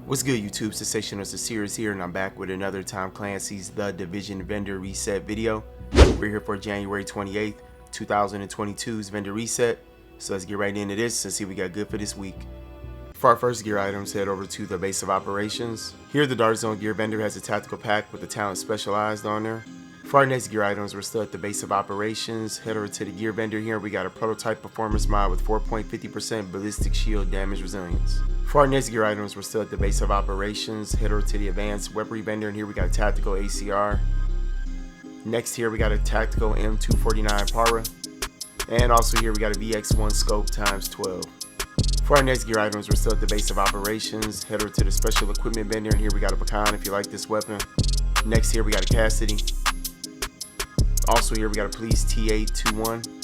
What's good, YouTube? Sensational Series here, and I'm back with another Tom Clancy's The Division vendor reset video. We're here for January 28th, 2022's vendor reset. So let's get right into this and see what we got good for this week. For our first gear items, head over to the base of operations. Here, the Dark Zone gear vendor has a tactical pack with the talent specialized on there. For our next gear items, we're still at the base of operations. Head over to the gear vendor here. We got a prototype performance mod with 4.50% ballistic shield damage resilience. For our next gear items, we're still at the base of operations. Head over to the advanced weaponry vendor, and here we got a tactical ACR. Next here, we got a tactical M249 Para. And also here, we got a VX1 scope times 12. For our next gear items, we're still at the base of operations. Head over to the special equipment vendor, and here we got a pecan if you like this weapon. Next here, we got a Cassidy. Also here, we got a police T821.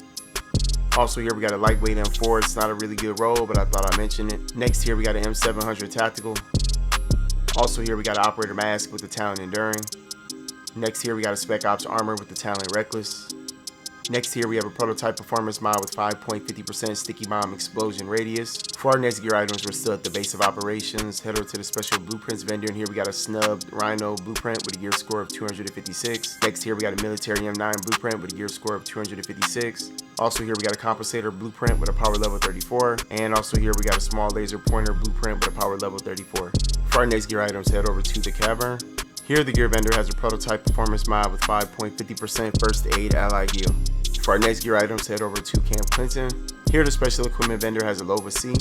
Also here, we got a lightweight M4. It's not a really good roll, but I thought I'd mention it. Next here, we got an M700 Tactical. Also here, we got an operator mask with the talent Enduring. Next here, we got a Spec Ops armor with the talent Reckless. Next here, we have a prototype performance mod with 5.50% sticky bomb explosion radius. For our next gear items, we're still at the base of operations. Head over to the special blueprints vendor, and here we got a Snub Rhino blueprint with a gear score of 256. Next here, we got a military M9 blueprint with a gear score of 256. Also here, we got a compensator blueprint with a power level 34. And also here, we got a small laser pointer blueprint with a power level 34. For our next gear items, head over to the cavern. Here, the gear vendor has a prototype performance mod with 5.50% first aid ally heal. For our next gear items, head over to Camp Clinton. Here, the special equipment vendor has a Lova C.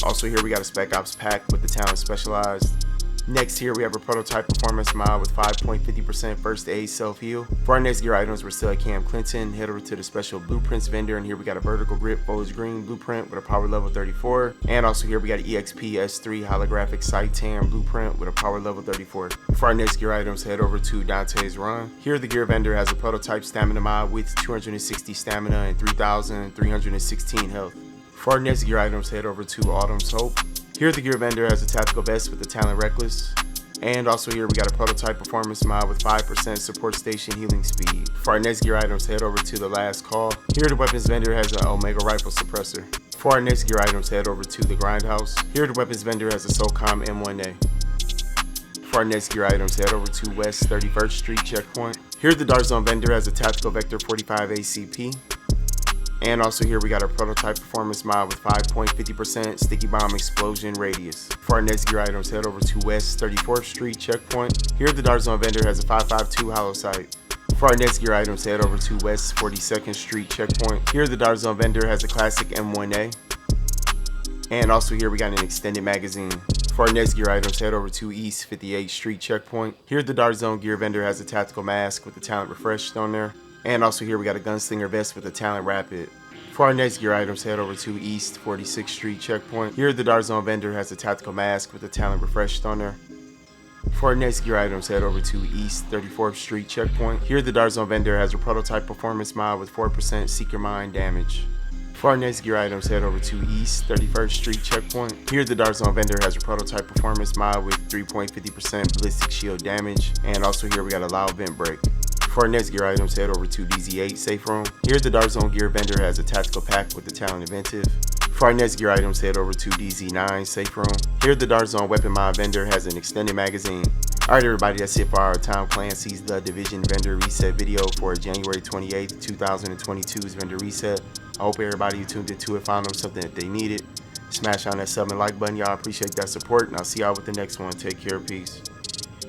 Also here, we got a Spec Ops pack with the talent specialized. Next here, we have a prototype performance mod with 5.50% first aid self-heal. For our next gear items, we're still at Camp Clinton. Head over to the special blueprints vendor, and here we got a vertical grip foliage green blueprint with a power level 34. And also here, we got an EXP S3 holographic sight tan blueprint with a power level 34. For our next gear items, head over to Dante's Run. Here, the gear vendor has a prototype stamina mod with 260 stamina and 3,316 health. For our next gear items, head over to Autumn's Hope. Here, the gear vendor has a tactical vest with the talent Reckless. And also here, we got a prototype performance mod with 5% support station healing speed. For our next gear items, head over to the Last Call. Here, the weapons vendor has an Omega rifle suppressor. For our next gear items, head over to the Grindhouse. Here, the weapons vendor has a SOCOM M1A. For our next gear items, head over to West 31st Street checkpoint. Here, the Dark Zone vendor has a tactical Vector 45 ACP. And also here, we got a prototype performance mod with 5.50% sticky bomb explosion radius. For our next gear items, head over to West 34th Street checkpoint. Here, the Dark Zone vendor has a 5.52 hollow sight. For our next gear items, head over to West 42nd Street checkpoint. Here, the Dark Zone vendor has a classic M1A. And also here, we got an extended magazine. For our next gear items, head over to East 58th Street checkpoint. Here, the Dark Zone gear vendor has a tactical mask with the talent refreshed on there. And also here, we got a Gunslinger Vest with the talent Rapid. For our next gear items, head over to East 46th Street checkpoint. Here, the Dark Zone vendor has a tactical mask with the talent refreshed on there. For our next gear items, head over to East 34th Street checkpoint. Here, the Dark Zone vendor has a prototype performance mod with 4% Seeker Mine damage. For our next gear items, head over to East 31st Street checkpoint. Here, the Dark Zone vendor has a prototype performance mod with 3.50% ballistic shield damage. And also here, we got a loud vent break. For our next gear items, head over to DZ8 Safe Room. Here, the Dark Zone gear vendor has a tactical pack with the talent Inventive. For our next gear items, head over to DZ9 Safe Room. Here, the Dark Zone weapon mod vendor has an extended magazine. Alright everybody, that's it for our Tom Clancy's The Division vendor reset video for January 28th, 2022's vendor reset. I hope everybody who tuned into it found them something that they needed. Smash on that sub and like button, y'all. Appreciate that support, and I'll see y'all with the next one. Take care, peace.